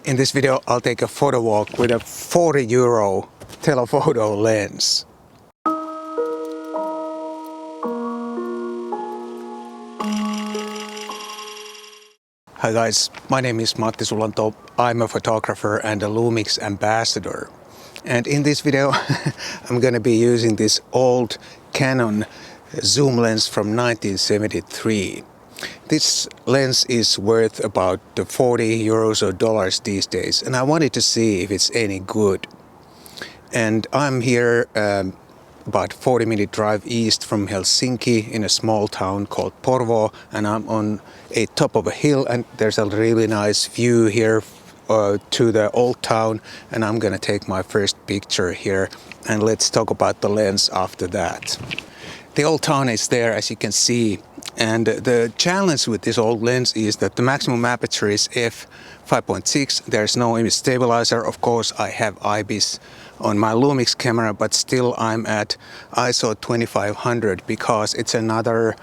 In this video, I'll take a photo walk with a 40 euro telephoto lens. Hi guys, my name is Matti Sulanto. I'm a photographer and a Lumix ambassador. And in this video, I'm gonna be using this old Canon zoom lens from 1973. This lens is worth about 40 euros or dollars these days, and I wanted to see if it's any good. And I'm here about 40-minute drive east from Helsinki in a small town called Porvoo, and I'm on a top of a hill, and there's a really nice view here to the old town, and I'm gonna take my first picture here, and let's talk about the lens after that. The old town is there, as you can see, and the challenge with this old lens is that the maximum aperture is f5.6. There's no image stabilizer. Of course, I have IBIS on my Lumix camera, but still I'm at ISO 2500 because it's another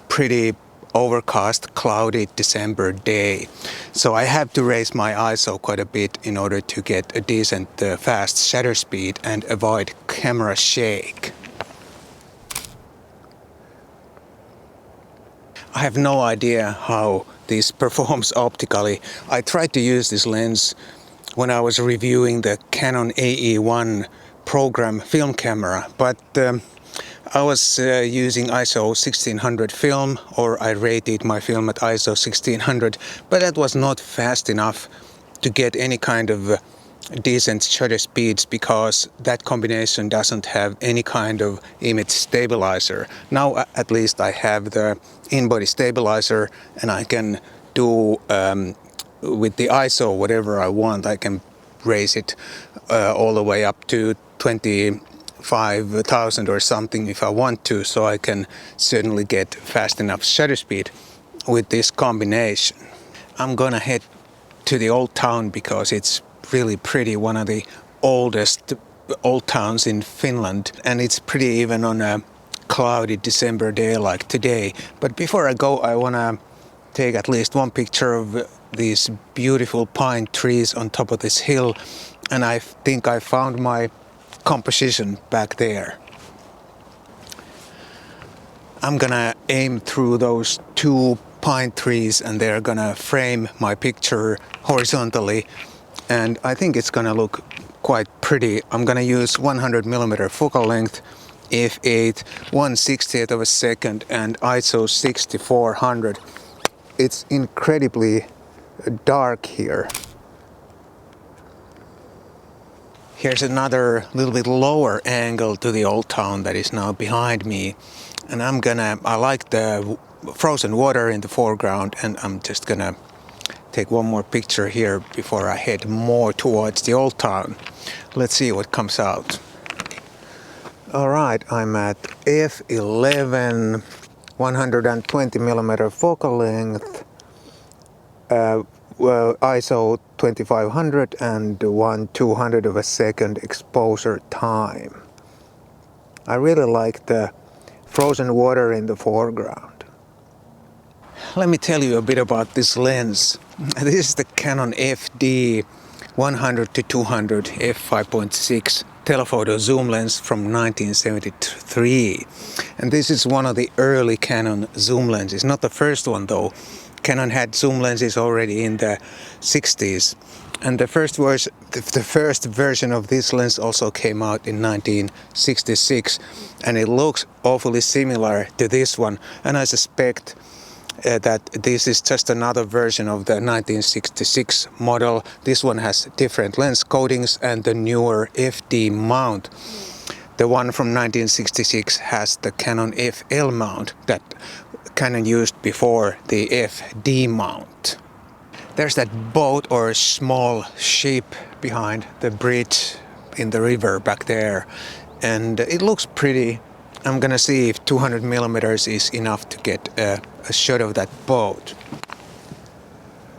pretty overcast, cloudy December day. So I have to raise my ISO quite a bit in order to get a decent fast shutter speed and avoid camera shake. I have no idea how this performs optically. I tried to use this lens when I was reviewing the Canon AE1 program film camera, but I was using ISO 1600 film, or I rated my film at ISO 1600, but that was not fast enough to get any kind of decent shutter speeds because that combination doesn't have any kind of image stabilizer. Now at least I have the in-body stabilizer, and I can do with the ISO whatever I want. I can raise it all the way up to 25,000 or something if I want to, so I can certainly get fast enough shutter speed with this combination. I'm gonna head to the old town because it's really pretty, one of the oldest old towns in Finland, and it's pretty even on a cloudy December day like today. But before I go, I want to take at least one picture of these beautiful pine trees on top of this hill, and I think I found my composition back there. I'm gonna aim through those two pine trees, and they're gonna frame my picture horizontally, and I think it's gonna look quite pretty. I'm gonna use 100mm focal length, f8, 1/60th of a second, and ISO 6400. It's incredibly dark here. Here's another little bit lower angle to the old town that is now behind me, and I like the frozen water in the foreground, and I'm just gonna take one more picture here before I head more towards the old town. Let's see what comes out. Alright, I'm at f11, 120mm focal length, ISO 2500 and 1/200 of a second exposure time. I really like the frozen water in the foreground. Let me tell you a bit about this lens. This is the Canon FD 100-200 f5.6 telephoto zoom lens from 1973. And this is one of the early Canon zoom lenses. Not the first one though. Canon had zoom lenses already in the 60s. And the first version of this lens also came out in 1966. And it looks awfully similar to this one. And I suspect that this is just another version of the 1966 model. This one has different lens coatings and the newer FD mount. The one from 1966 has the Canon FL mount that Canon used before the FD mount. There's that boat or small ship behind the bridge in the river back there, and it looks pretty. I'm gonna see if 200mm is enough to get a shot of that boat.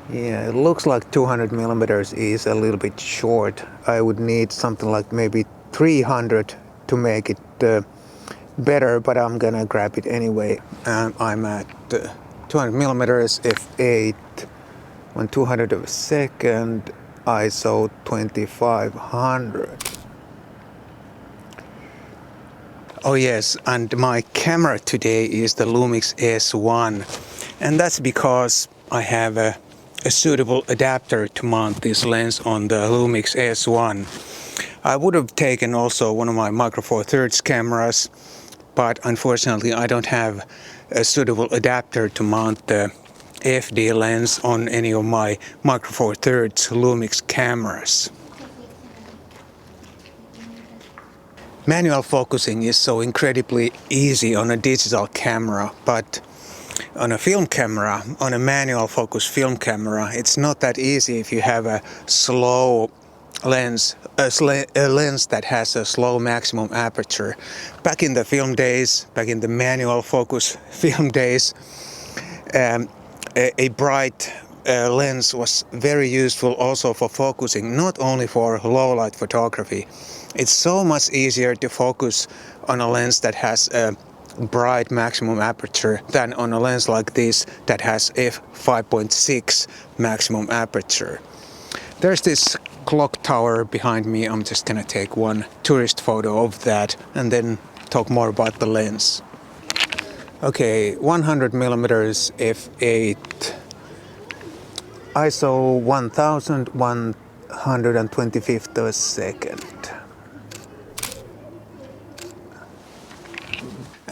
Yeah, it looks like 200mm is a little bit short. I would need something like maybe 300 to make it better, but I'm gonna grab it anyway. I'm at 200mm f8, 1/200 of a second, ISO 2500. Oh yes, and my camera today is the Lumix S1, and that's because I have a suitable adapter to mount this lens on the Lumix S1. I would have taken also one of my Micro Four Thirds cameras, but unfortunately I don't have a suitable adapter to mount the FD lens on any of my Micro Four Thirds Lumix cameras. Manual focusing is so incredibly easy on a digital camera, but on a film camera, on a manual focus film camera, it's not that easy if you have a slow lens, a lens that has a slow maximum aperture. Back in the film days, back in the manual focus film days, a bright lens was very useful also for focusing, not only for low light photography. It's so much easier to focus on a lens that has a bright maximum aperture than on a lens like this that has f5.6 maximum aperture. There's this clock tower behind me. I'm just gonna take one tourist photo of that and then talk more about the lens. Okay, 100mm f8, ISO 1125th of a second.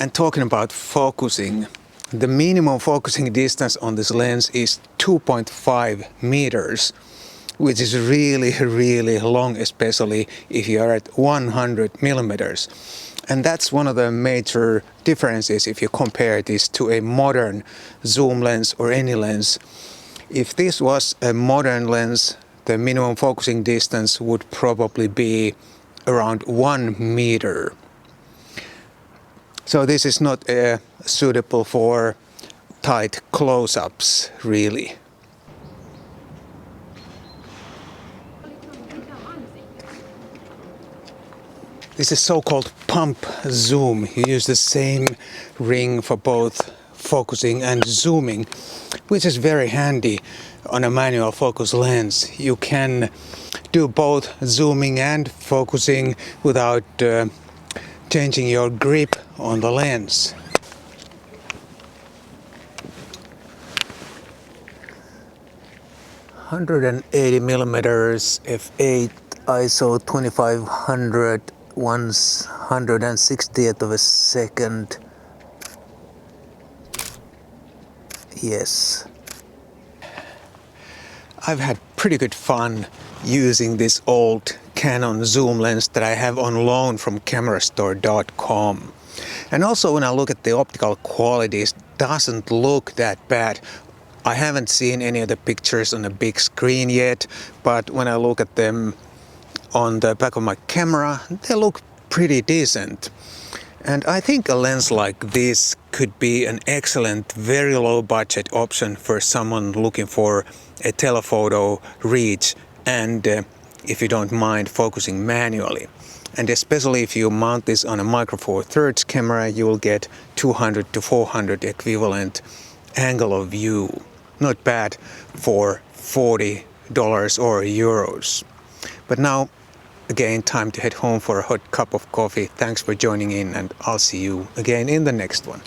And talking about focusing, the minimum focusing distance on this lens is 2.5 meters, which is really long, especially if you are at 100mm. And that's one of the major differences if you compare this to a modern zoom lens or any lens. If this was a modern lens, the minimum focusing distance would probably be around 1 meter. So this is not suitable for tight close-ups, really. This is so-called pump zoom. You use the same ring for both focusing and zooming, which is very handy on a manual focus lens. You can do both zooming and focusing without changing your grip on the lens. $180mm f8 ISO 2500 160th of a second. Yes. I've had pretty good fun using this old Canon zoom lens that I have on loan from camerastore.com. And also when I look at the optical quality, it doesn't look that bad. I haven't seen any of the pictures on a big screen yet, but when I look at them on the back of my camera, they look pretty decent. And I think a lens like this could be an excellent, very low budget option for someone looking for a telephoto reach and if you don't mind focusing manually. And especially if you mount this on a Micro Four Thirds camera, you will get 200 to 400 equivalent angle of view. Not bad for $40 or euros. But now, again, time to head home for a hot cup of coffee. Thanks for joining in, and I'll see you again in the next one.